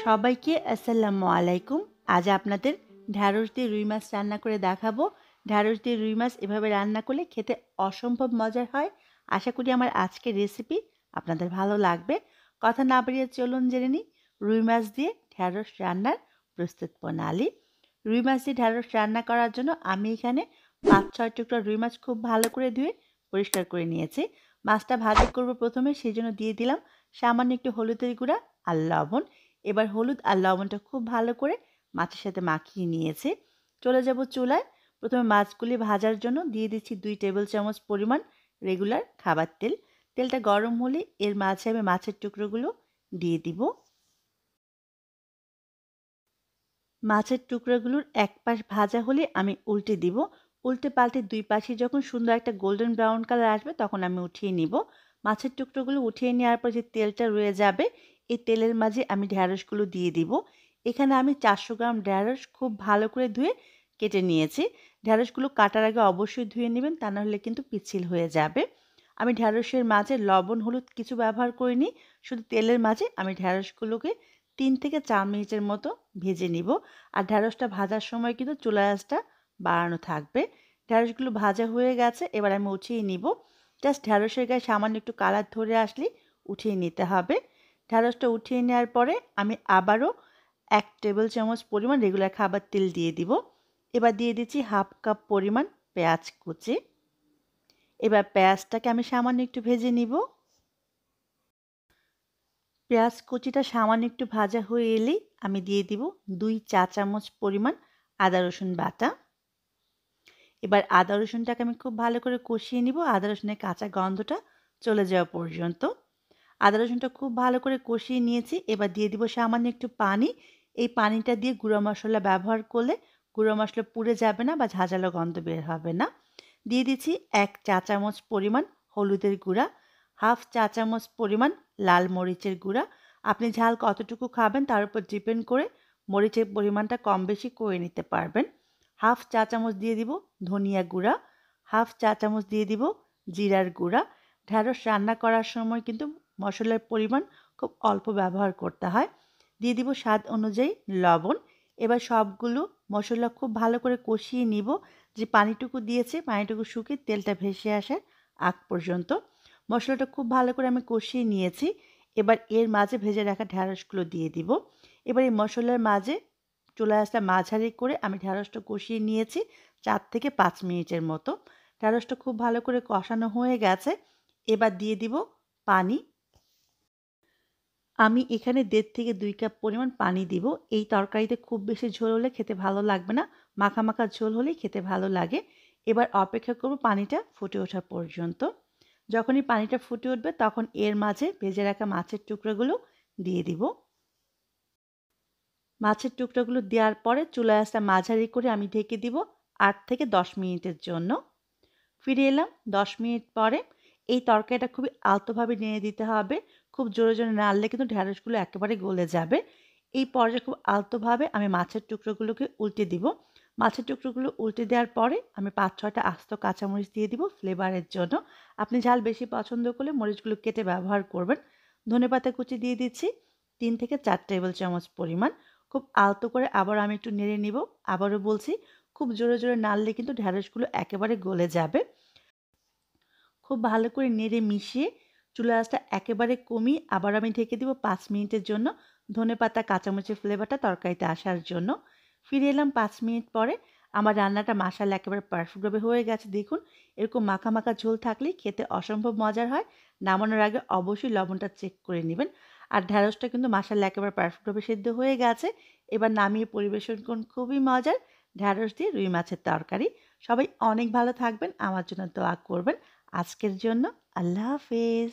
সবাইকে আসসালামু আলাইকুম। আজ আপনাদের ঢ্যাঁড়স দিয়ে রুই মাছ রান্না করে দেখাবো। ঢ্যাঁড়স দিয়ে রুই মাছ এভাবে রান্না করলে খেতে অসম্ভব মজার হয়। আশা করি আমার আজকের রেসিপি আপনাদের ভালো লাগবে। কথা না বাড়িয়ে চলুন জেনে নিই রুই মাছ দিয়ে ঢ্যাঁড়স রান্নার প্রস্তুত প্রণালী। রুই মাছ দিয়ে ঢ্যাঁড়স রান্না করার জন্য আমি এখানে ৫-৬ টুকরা রুই মাছ খুব ভালো করে ধুয়ে পরিষ্কার করে নিয়েছি। মাছটা ভাজি করব প্রথমে, সেই জন্য দিয়ে দিলাম সামান্য একটু হলুদের গুঁড়া আর লবণ। এবার হলুদ আর লবণটা খুব ভালো করে মাছের সাথে মাখিয়ে নিয়েছি। চলে যাব চুলায়। প্রথমে মাছগুলি ভাজার জন্য দিয়ে দিচ্ছি ২ টেবিল চামচ পরিমাণ রেগুলার খাবার তেল। তেলটা গরম হলে এর মাঝে আমি মাছের টুকরোগুলো দিয়ে দিব। মাছের টুকরোগুলোর এক পাশ ভাজা হলে আমি উল্টে দিব। উল্টে পাল্টে দুই পাশে যখন সুন্দর একটা গোল্ডেন ব্রাউন কালার আসবে তখন আমি উঠিয়ে নিব। মাছের টুকরোগুলো উঠিয়ে নেওয়ার পর যে তেলটা রয়ে যাবে এই তেলের মাঝে আমি ঢ্যাঁড়সগুলো দিয়ে দিব। এখানে আমি 400 গ্রাম ঢ্যাঁড়স খুব ভালো করে ধুয়ে কেটে নিয়েছি। ঢ্যাঁড়সগুলো কাটার আগে অবশ্যই ধুয়ে নেবেন, তা নাহলে কিন্তু পিচ্ছিল হয়ে যাবে। আমি ঢ্যাঁড়সের মাঝে লবণ হলুদ কিছু ব্যবহার করিনি, শুধু তেলের মাঝে আমি ঢ্যাঁড়সগুলোকে 3 থেকে 4 মিনিটের মতো ভেজে নিব। আর ঢ্যাঁড়সটা ভাজার সময় কিন্তু চুলার আঁচটা বাড়ানো থাকবে। ঢ্যাঁড়সগুলো ভাজা হয়ে গেছে, এবার আমি উঠিয়ে নিব। জাস্ট ঢ্যাঁড়সের গায়ে সামান্য একটু কালার ধরে আসলেই উঠিয়ে নিতে হবে। ঢ্যাঁড়সটা উঠিয়ে নেওয়ার পরে আমি আবারও 1 টেবিল চামচ পরিমাণ রেগুলার খাবার তেল দিয়ে দিব। এবার দিয়ে দিচ্ছি হাফ কাপ পরিমাণ পেঁয়াজ কুচি। এবার পেঁয়াজটাকে আমি সামান্য একটু ভেজে নিব। পেঁয়াজ কুচিটা সামান্য একটু ভাজা হয়ে এলেই আমি দিয়ে দিব 2 চা চামচ পরিমাণ আদা রসুন বাটা। এবার আদা রসুনটাকে আমি খুব ভালো করে কষিয়ে নিব আদা রসুনের কাঁচা গন্ধটা চলে যাওয়া পর্যন্ত। আদা রসুনটা খুব ভালো করে কষিয়ে নিয়েছি। এবার দিয়ে দিব সামান্য একটু পানি। এই পানিটা দিয়ে গুঁড়ো মশলা ব্যবহার করলে গুঁড়ো মশলা পুড়ে যাবে না বা ঝাঁঝালো গন্ধ বের হবে না। দিয়ে দিচ্ছি 1 চা চামচ পরিমাণ হলুদের গুঁড়া, হাফ চা চামচ পরিমাণ লাল মরিচের গুঁড়া। আপনি ঝাল কতটুকু খাবেন তার উপর ডিপেন্ড করে মরিচের পরিমাণটা কম বেশি করে নিতে পারবেন। হাফ চা চামচ দিয়ে দিব ধনিয়া গুঁড়া, হাফ চা চামচ দিয়ে দিব জিরার গুঁড়া। ঢ্যাঁড়স রান্না করার সময় কিন্তু মশলার পরিমাণ খুব অল্প ব্যবহার করতে হয়। দিয়ে দিব স্বাদ অনুযায়ী লবণ। এবার সবগুলো মশলা খুব ভালো করে কষিয়ে নিব। যে পানিটুকু দিয়েছে পানিটুকু শুকিয়ে তেলটা ভেসে আসার আগ পর্যন্ত মশলাটা খুব ভালো করে আমি কষিয়ে নিয়েছি। এবার এর মাঝে ভেজে রাখা ঢ্যাঁড়সগুলো দিয়ে দিব। এবার এই মশলার মাঝে চুলা আঁচটা মাঝারি করে আমি ঢ্যাঁড়সটা কষিয়ে নিয়েছি 4 থেকে 5 মিনিটের মতো। ঢ্যাঁড়সটা খুব ভালো করে কষানো হয়ে গেছে। এবার দিয়ে দিব পানি। আমি এখানে 1.5 থেকে 2 কাপ পরিমাণ পানি দিব। এই তরকারিতে খুব বেশি ঝোল হলে খেতে ভালো লাগবে না। মাখা, মাখা ঝোল হলেই খেতে ভালো লাগে। এবার অপেক্ষা করব পানিটা ফুটে ওঠা পর্যন্ত। যখনই পানিটা ফুটে উঠবে তখন এর মাঝে ভেজে রাখা মাছের টুকরোগুলো দিয়ে দিব। মাছের টুকরোগুলো দেওয়ার পরে চুলার আঁচটা মাঝারি করে আমি ঢেকে দিব 8 থেকে 10 মিনিটের জন্য। ফিরে এলাম 10 মিনিট পরে। এই তরকারিটা খুবই আলতোভাবে নেড়ে দিতে হবে। খুব জোরে জোরে নাড়লে কিন্তু ঢ্যাঁড়সগুলো একেবারে গলে যাবে। এই পর্যায়ে খুব আলতোভাবে আমি মাছের টুকরোগুলোকে উল্টে দিব। মাছের টুকরোগুলো উল্টে দেওয়ার পরে আমি 5-6টা আস্ত কাঁচামরিচ দিয়ে দিব ফ্লেভারের জন্য। আপনি ঝাল বেশি পছন্দ করলে মরিচগুলো কেটে ব্যবহার করবেন। ধনেপাতা কুচি দিয়ে দিচ্ছি 3 থেকে 4 টেবিল চামচ পরিমাণ। খুব আলতো করে আবার আমি একটু নেড়ে নিব। আবারও বলছি, খুব জোরে জোরে নাড়লে কিন্তু ঢ্যাঁড়সগুলো একেবারে গলে যাবে। খুব ভালো করে নেড়ে মিশিয়ে চুলার আঁচটা একেবারে কমিয়ে আবার আমি ঢেকে দিব 5 মিনিটের জন্য ধনেপাতা কাঁচামরিচের ফ্লেভারটা তরকারিতে আসার জন্য। ফিরে এলাম 5 মিনিট পরে। আমার রান্নাটা মাশাআল্লাহ একেবারে পারফেক্টভাবে হয়ে গেছে দেখুন। এরকম মাখা, মাখা ঝোল থাকলেই খেতে অসম্ভব মজার হয়। নামানোর আগে অবশ্যই লবণটা চেক করে নেবেন। আর ঢ্যাঁড়সটা কিন্তু মাশাআল্লাহ একেবারে পারফেক্টভাবে সেদ্ধ হয়ে গেছে। এবার নামিয়ে পরিবেশন করুন খুবই মজার ঢ্যাঁড়স দিয়ে রুই মাছের তরকারি। সবাই অনেক ভালো থাকবেন, আমার জন্য দোয়া করবেন। আজকের জন্য আল্লাহ হাফেজ।